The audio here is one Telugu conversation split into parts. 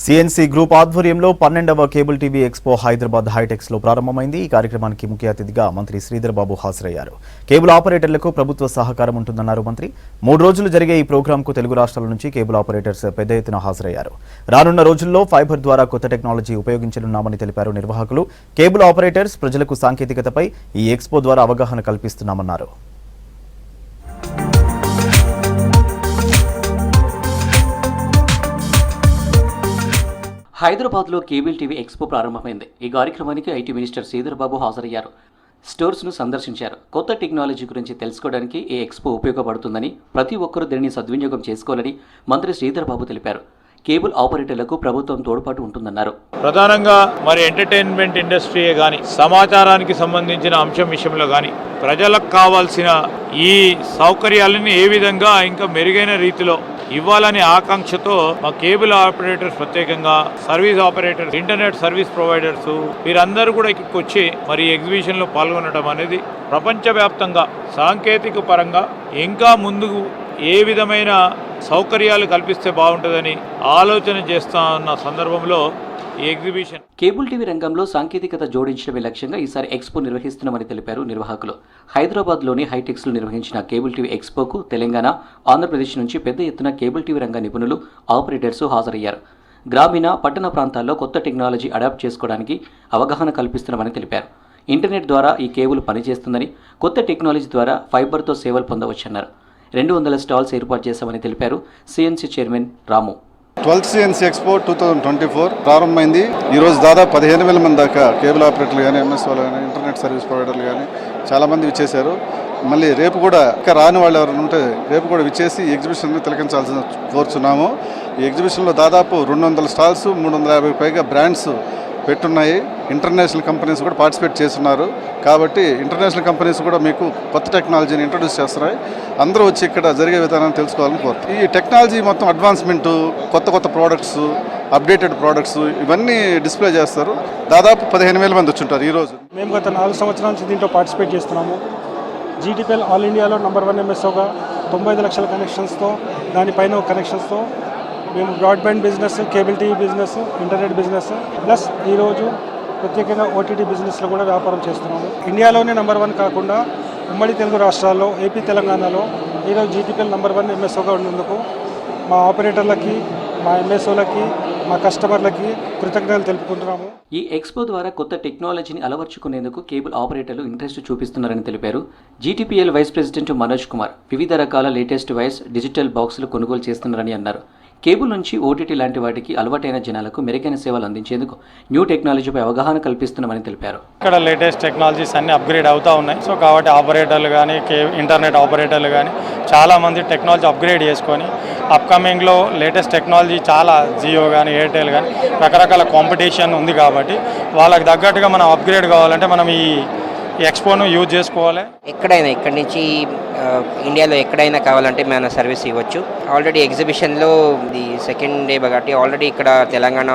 సిఎన్సి గ్రూప్ ఆధ్వర్యంలో 12వ cable TV expo Hyderabad HITEX లో ప్రారంభమైంది. ఈ కార్యక్రమానికి ముఖ్య అతిథిగా మంత్రి శ్రీధర్ బాబు హాజరయ్యారు. కేబుల్ ఆపరేటర్లకు ప్రభుత్వ సహకారం ఉంటుందన్నారు మంత్రి. 3 రోజులు జరిగే ఈ ప్రోగ్రాంకు తెలుగు రాష్ట్రాల నుంచి కేబుల్ ఆపరేటర్స్ పెద్ద ఎత్తున హాజరయ్యారు. రానున్న రోజుల్లో ఫైబర్ ద్వారా కొత్త టెక్నాలజీ ఉపయోగించనున్నామని తెలిపారు నిర్వాహకులు. కేబుల్ ఆపరేటర్స్ ప్రజలకు సాంకేతికతపై ఈ ఎక్స్పో ద్వారా అవగాహన కల్పిస్తున్నామన్నారు. హైదరాబాద్లో కేబుల్ టీవీ ఎక్స్పో ప్రారంభమైంది. ఈ కార్యక్రమానికి ఐటీ మినిస్టర్ శ్రీధర్ బాబు హాజరయ్యారు. స్టోర్స్ను సందర్శించారు. కొత్త టెక్నాలజీ గురించి తెలుసుకోవడానికి ఈ ఎక్స్పో ఉపయోగపడుతుందని, ప్రతి ఒక్కరూ దీనిని సద్వినియోగం చేసుకోవాలని మంత్రి శ్రీధర్ బాబు తెలిపారు. కేబుల్ ఆపరేటర్లకు ప్రభుత్వం తోడ్పాటు ఉంటుందన్నారు. ప్రధానంగా ఎంటర్టైన్మెంట్ ఇండస్ట్రీయే కానీ, సమాచారానికి సంబంధించిన అంశం విషయంలో కానీ ప్రజలకు కావాల్సిన ఈ సౌకర్యాలని ఏ విధంగా ఇంకా మెరుగైన రీతిలో ఇవ్వాలనే ఆకాంక్షతో మా కేబుల్ ఆపరేటర్స్, ప్రత్యేకంగా service operators, internet service providers వీరందరూ కూడా ఇక్కడికి వచ్చి పాల్గొనడం పాల్గొనడం అనేది ప్రపంచవ్యాప్తంగా సాంకేతిక పరంగా ఇంకా ముందుకు ఏ విధమైన సౌకర్యాలు కల్పిస్తే బాగుంటుందని ఆలోచన చేస్తా ఉన్న సందర్భంలో ఈ ఎగ్జిబిషన్ కేబుల్ టీవీ రంగంలో సాంకేతికత జోడించడమే లక్ష్యంగా ఈసారి ఎక్స్పో నిర్వహిస్తున్నామని తెలిపారు నిర్వాహకులు. హైదరాబాద్లోని హైటెక్స్లో నిర్వహించిన కేబుల్ టీవీ ఎక్స్పోకు తెలంగాణ, ఆంధ్రప్రదేశ్ నుంచి పెద్ద ఎత్తున కేబుల్ టీవీ రంగ నిపుణులు, ఆపరేటర్స్ హాజరయ్యారు. గ్రామీణ, పట్టణ ప్రాంతాల్లో కొత్త టెక్నాలజీ అడాప్ట్ చేసుకోవడానికి అవగాహన కల్పిస్తున్నామని తెలిపారు. ఇంటర్నెట్ ద్వారా ఈ కేబుల్ పనిచేస్తుందని, కొత్త టెక్నాలజీ ద్వారా ఫైబర్తో సేవలు పొందవచ్చన్నారు. 200 స్టాల్స్ ఏర్పాటు చేశామని తెలిపారు సిఎన్సి చైర్మన్ రాము. 12th సిఎన్సి ఎక్స్పో 2024 ప్రారంభమైంది. ఈరోజు దాదాపు 15,000 మంది దాకా కేబుల్ ఆపరేటర్లు కానీ, ఎంఎస్ఓలు కానీ, ఇంటర్నెట్ సర్వీస్ ప్రొవైడర్లు కానీ చాలామంది విచ్చేశారు. మళ్ళీ రేపు కూడా ఇంకా రాని వాళ్ళు ఎవరైనా ఉంటే రేపు కూడా విచ్చేసి ఈ ఎగ్జిబిషన్ని తిలకించాల్సిన కోరుచున్నాము. ఈ ఎగ్జిబిషన్లో దాదాపు 200 స్టాల్స్, 350 పైగా బ్రాండ్స్ పెట్టున్నాయి. ఇంటర్నేషనల్ కంపెనీస్ కూడా పార్టిసిపేట్ చేస్తున్నారు. కాబట్టి ఇంటర్నేషనల్ కంపెనీస్ కూడా మీకు కొత్త టెక్నాలజీని ఇంట్రొడ్యూస్ చేస్తున్నాయి. అందరూ వచ్చి ఇక్కడ జరిగే విధానాన్ని తెలుసుకోవాలని కోరుతారు. ఈ టెక్నాలజీ మొత్తం అడ్వాన్స్మెంటు, కొత్త ప్రోడక్ట్స్, అప్డేటెడ్ ప్రోడక్ట్స్ ఇవన్నీ డిస్ప్లే చేస్తారు. దాదాపు 15,000 మంది వచ్చి ఉంటారు ఈరోజు. మేము గత 4 సంవత్సరాల నుంచి దీంట్లో పార్టిసిపేట్ చేస్తున్నాము. జీటీపీఎల్ ఆల్ ఇండియాలో #1 ఎంఎస్ఓగా 95 లక్షల కనెక్షన్స్తో, దానిపైన కనెక్షన్స్తో మేము broadband business, cable TV business, internet business plus ఈరోజు ప్రత్యేకంగా ఓటీటీ బిజినెస్లో కూడా వ్యాపారం చేస్తున్నాము. ఇండియాలోనే #1 కాకుండా ఉమ్మడి తెలుగు రాష్ట్రాల్లో, ఏపీ, తెలంగాణలో ఈరోజు జీటీపీఎల్ #1 ఎంఎస్ఓగా ఉన్నందుకు మా ఆపరేటర్లకి, మా ఎంఎస్ఓలకి, మా కస్టమర్లకి కృతజ్ఞతలు తెలుపుకుంటున్నాము. ఈ ఎక్స్పో ద్వారా కొత్త టెక్నాలజీని అలవర్చుకునేందుకు కేబుల్ ఆపరేటర్లు ఇంట్రెస్ట్ చూపిస్తున్నారని తెలిపారు. GTPL vice president Manoj Kumar వివిధ రకాల లేటెస్ట్ వాయిస్, డిజిటల్ బాక్సులు కొనుగోలు చేస్తున్నారని అన్నారు. కేబుల్ నుంచి ఓటీటీ లాంటి వాటికి అలవాటైన జనాలకు మెరుగైన సేవలు అందించేందుకు న్యూ టెక్నాలజీపై అవగాహన కల్పిస్తున్నామని తెలిపారు. ఇక్కడ లేటెస్ట్ టెక్నాలజీస్ అన్ని అప్గ్రేడ్ అవుతూ ఉన్నాయి. సో కాబట్టి ఆపరేటర్లు కానీ, ఇంటర్నెట్ ఆపరేటర్లు కానీ చాలామంది టెక్నాలజీ అప్గ్రేడ్ చేసుకొని అప్కమింగ్లో లేటెస్ట్ టెక్నాలజీ చాలా, జియో కానీ, ఎయిర్టెల్ కానీ రకరకాల కాంపిటీషన్ ఉంది. కాబట్టి వాళ్ళకి తగ్గట్టుగా మనం అప్గ్రేడ్ కావాలంటే మనం ఈ ఎక్స్పోను యూజ్ చేసుకోవాలి. ఎక్కడైనా ఇక్కడి నుంచి ఇండియాలో ఎక్కడైనా కావాలంటే మన సర్వీస్ ఇవ్వచ్చు. ఆల్రెడీ ఎగ్జిబిషన్లో ఇది సెకండ్ డే కాబట్టి ఆల్రెడీ ఇక్కడ తెలంగాణ,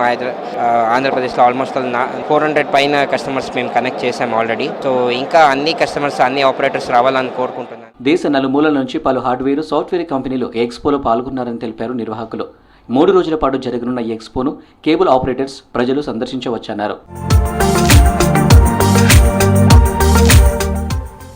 ఆంధ్రప్రదేశ్లో ఆల్మోస్ట్ 400 పైన కస్టమర్స్ మేము కనెక్ట్ చేసాం ఆల్రెడీ. సో ఇంకా అన్ని కస్టమర్స్, అన్ని ఆపరేటర్స్ రావాలని కోరుకుంటున్నాను. దేశ నలుమూలల నుంచి పలు హార్డ్వేర్, సాఫ్ట్వేర్ కంపెనీలు ఎక్స్పోలో పాల్గొన్నారని తెలిపారు నిర్వాహకులు. 3 రోజుల పాటు జరగనున్న ఈ ఎక్స్పోను కేబుల్ ఆపరేటర్స్, ప్రజలు సందర్శించవచ్చన్నారు.